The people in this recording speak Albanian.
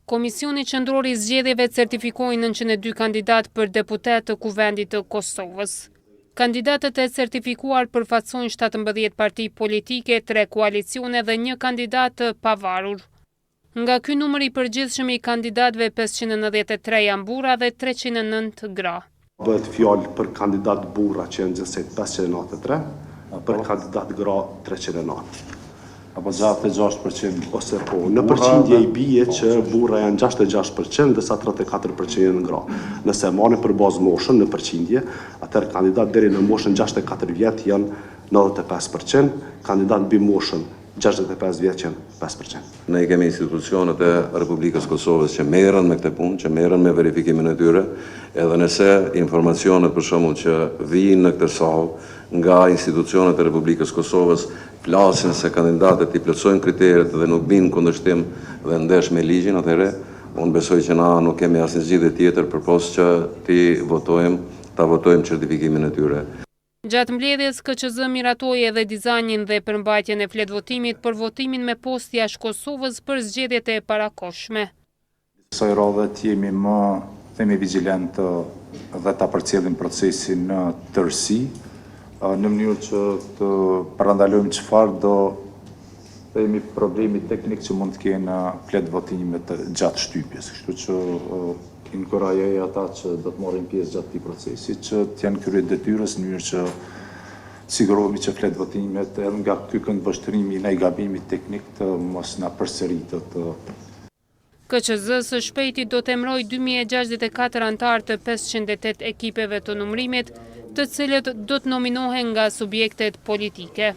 Komisioni Qendror i Zgjedhjeve certifikoi 902 kandidat për deputet të Kuvendit të Kosovës. Kandidatët e certifikuar përfaqësojnë 17 parti politike, 3 koalicione dhe 1 kandidat të pavarur. Nga ky numër i përgjithshëm i kandidatëve 593 janë burra dhe 309 gra. Bëhet fjalë për kandidat burra që janë gjithsej 593, për kandidat gra 309. Apo 66% ose po, në përqindje i bie që burra janë 66% dhe sa 34% janë gra. Nëse marrin për bazë moshën në përqindje, atëherë kandidat deri në moshën 64 vjet janë 95%, kandidat mbi moshën 65 vjet janë 5%. Ne kemi institucionet e Republikës Kosovës që merren me këtë punë, që merren me verifikimin e tyre, edhe nëse informacionet për shembull që vijnë në këtë sallë nga institucionet e Republikës Kosovës flasin se kandidatët i plotësojnë kriteret dhe nuk bin kundërshtim dhe ndesh me ligjin, atëherë unë besoj që na nuk kemi asnjë zgjidhje tjetër përpos që ta votojmë certifikimin e tyre. Gjatë mbledhjes, KQZ miratoi edhe dizajnin dhe përmbajtjen e fletvotimit për votimin me post jashtë Kosovës për zgjedhjet e parakohshme. Kësaj radhe jemi më vigjilent dhe ta përcjellim procesin në tërësi, në mënyrë që të parandalojmë çfarë do themi problemi teknik që mund të kenë fletvotime gjatë shtypjes. Kështu që inkurajoj ata që do të marrin pjesë gjatë këtij procesi, që të janë kryer detyrës në mënyrë që sigurohemi që fletvotimet edhe nga ky këndvështrimi ndaj gabimit teknik të mos na përsëritet. KQZ së shpejti do të emërojë 2064 anëtar të 508 ekipeve të numërimit, të cilët do të nominohen nga subjektet politike.